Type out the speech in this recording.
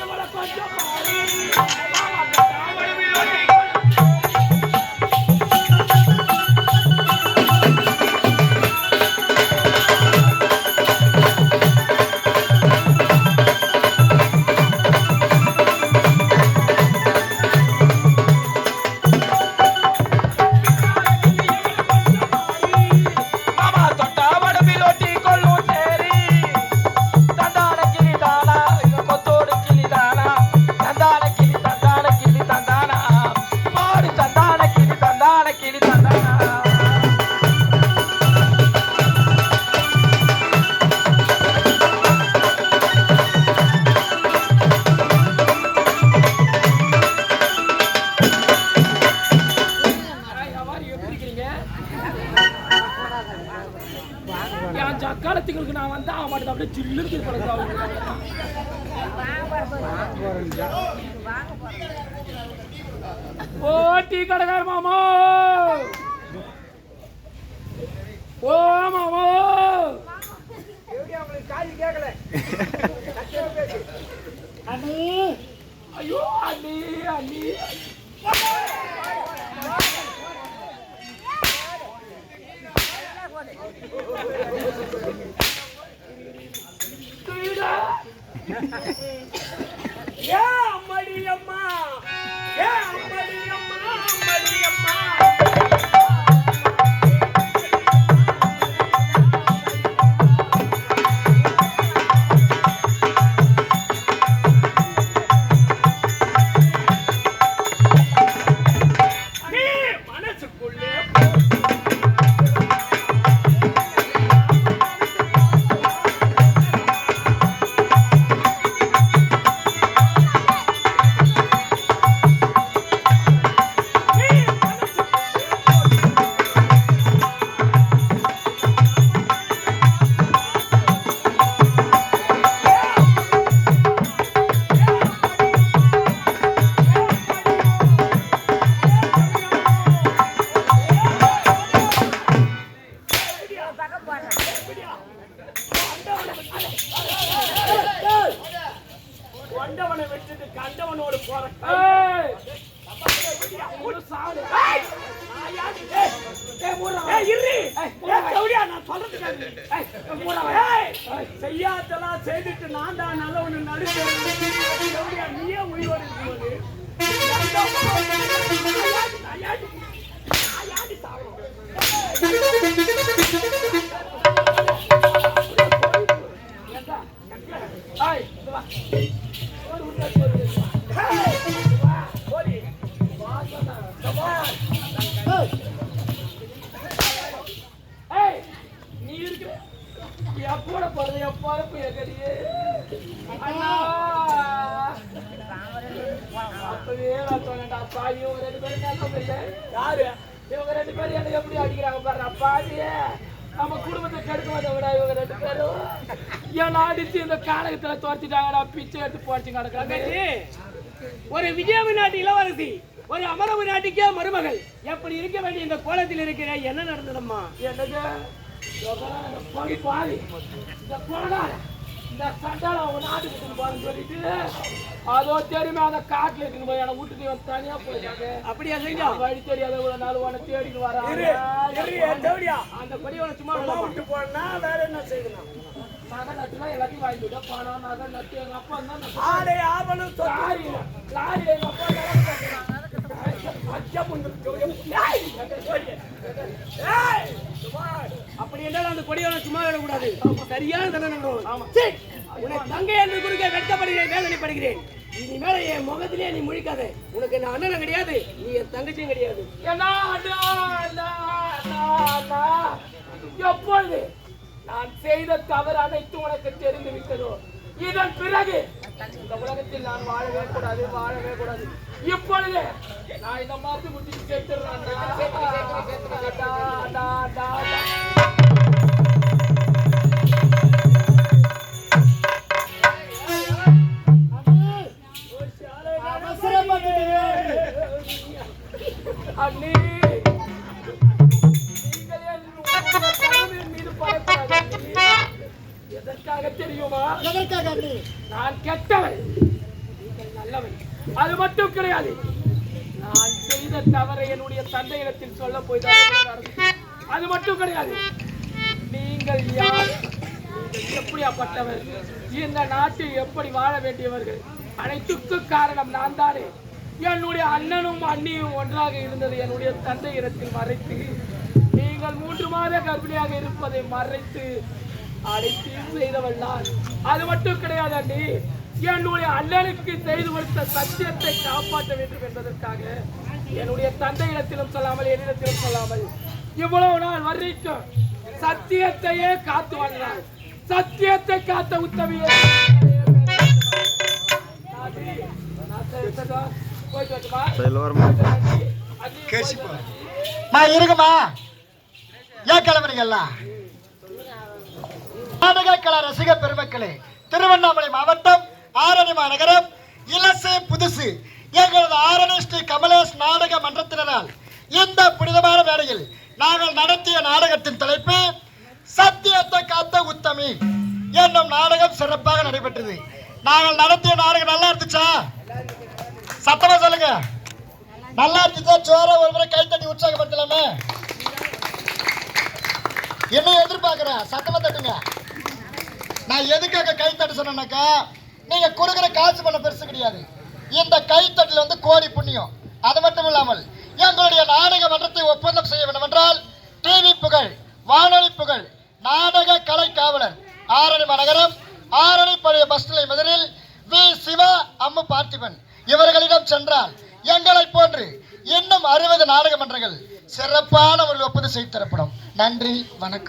இவளை கொஞ்சம் பாரு. சக்காலத்துக்கு நான் வந்தா மாட்டேன் அப்படியே சில்லுக்கு பழக்கம். ஓ டீ கடைக்கார மாமா, ஓ மாமா, அண்ணி, ஐயோ அண்ணி அண்ணி, ஏ அம்மாடி அம்மா, ஏ அம்மாடி அம்மா, அம்மாடி அம்மா. கொண்டவனை விட்டுட்டு கண்டவனோடு போற செய்யாதெல்லாம் செய்துட்டு நான் தான் நல்லவனு நடுக்க நீயே உயிரோடு இருக்கும்போது நீ இருக்கிற எப்போட போறது எப்போ எகடியே அப்பவே நான் சொன்னேன்டா அப்பாடி இவங்க 2 பேரும் கேட்க யாரு இவங்க 2 பேரும் என்ன எப்படி அடிக்கிறாங்க பாரு அப்பாடி நம்ம குடும்பத்தை கெடுக்குவதை விட இவங்க 2 பேரும் ஏன்னா அடிச்சு இந்த காலகத்துல துரத்திட்டாங்கடா பிச்சை எடுத்து போச்சு கிடக்குறாங்க. ஒரு விஜயபு நாட்டு இளவரசி ஒரு அமரபு நாட்டுக்கே மருமகள் எப்படி இருக்க வேண்டிய இந்த கோலத்தில் இருக்கிற என்ன நடந்ததம்மா? என்னது பாதி இந்த கொலகார இந்த சண்டால அவங்க நாட்டுக்கு போறேன்னு சொல்லிட்டு அதோ தெரியுமே அந்த காட்டுல இருக்குன்னு போய் எனக்கு வீட்டுக்கு வந்து தனியா போயிட்டாங்க. அப்படியா செஞ்சா வழி தெரியாத இவ்வளவு நாள் உன தேடிட்டு வர அந்த கொடியோட சும்மா விட்டு போனா வேற என்ன செய்யணும்? நகை நட்டுலாம் எல்லாத்தையும் வாங்கிட்டு பணம் நகை நட்டு எங்க அப்பா தான் லாரி எங்க அப்பா அப்படி என்றால் அந்த கொடியோட சும்மா விடக்கூடாது, சரியான தண்டனை. தங்கை என்று குறுக்க வெட்கப்படுகிறேன், வேதனைப்படுகிறேன். இனிமேல என் முகத்திலே நீ முழிக்காத. உனக்கு நான் அண்ணனும் கிடையாது, நீ என் தங்கச்சியும் கிடையாது. எப்பொழுது நான் செய்த தவறு அனைத்து உனக்கு தெரிந்து விட்டதோ இதன் பிறகு இந்த உலகத்தில் நான் வாழவே கூடாது, வாழவே கூடாது. இப்பொழுது நான் இந்த மாதிரி முட்டி சேர்த்துறேன். அண்ணி மீது பறக்காது. எதற்காக தெரியுமா? நான் கெட்டவன், அது மட்டும் கிடையாது, நான் செய்த தவறை என்னுடைய தந்தையிடத்தில் சொல்ல போய்தான். அது மட்டும் கிடையாது, நீங்கள் யார், நீங்கள் எப்படியாப்பட்டவர், இந்த நாட்டில் எப்படி வாழ வேண்டியவர்கள், அனைத்துக்கு காரணம் நான் தானே. என்னுடைய அண்ணனும் அண்ணியும் ஒன்றாக இருந்தது என்னுடைய தந்தையிடத்தில் மறைத்து, நீங்கள் 3 மாத கர்ப்பிணியாக இருப்பதை மறைத்து அனைத்து செய்தவள் நான். அது மட்டும் கிடையாது அண்ணி, என்னுடைய அண்ணனுக்கு செய்து கொடுத்த சத்தியத்தை காப்பாற்ற வேண்டும் என்பதற்காக என்னுடைய தந்தையிடத்திலும் சொல்லாமல் என்னிடத்திலும் சொல்லாமல் இவ்வளவு நாள் வரைக்கும் சத்தியத்தையே காத்து வாழ்ந்தார். சத்தியத்தை காத்த உத்தமியே இருக்குமா? ஏன் கிளம்புறீங்கல்லாம்? நாடக கலா ரசிக பெருமக்களே, திருவண்ணாமலை மாவட்டம் ஆரணி மாநகரம் இலசை புதுசு எங்களது ஆரணி ஸ்ரீ கமலேஷ் நாடக மன்றத்தினரால் இந்த புனிதமான வேளையில் நாங்கள் நடத்திய நாடகத்தின் தலைப்பு சத்தியத்தை காத்த உத்தமி என்னும் நாடகம் சிறப்பாக நடைபெற்றது. நாங்கள் நடத்திய நாடகம் நல்லா இருந்துச்சா? சத்தமா சொல்லுங்க. நல்லா இருந்துச்சா? சோற ஒரு முறை கைத்தட்டி உற்சாகப்படுத்தலாமே. என்ன எதிர்பார்க்கிறேன்? சத்தமா தட்டுங்க. நான் எதுக்காக கைத்தட்டு சொன்னேன்னாக்கா, நீங்க கொடுக்குற காசு பண்ண பெருசு கிடையாது. இந்த கைத்தட்டில் வந்து கோடி புண்ணியம். அது மட்டும் இல்லாமல் எங்களுடைய நாடக மன்றத்தை ஒப்பந்தம் செய்ய வேண்டும் என்றால் டிவி புகழ், வானொலி புகழ், நாடக கலை காவலர், ஆரணி மாநகரம் ஆரணி பழைய பஸ் நிலையம் எதிரில் வி. சிவா, அம்மு பார்த்திபன் இவர்களிடம் சென்றால் எங்களை போன்று இன்னும் 60 நாடக மன்றங்கள் சிறப்பான ஒரு ஒப்பந்தம் செய்து தரப்படும். நன்றி, வணக்கம்.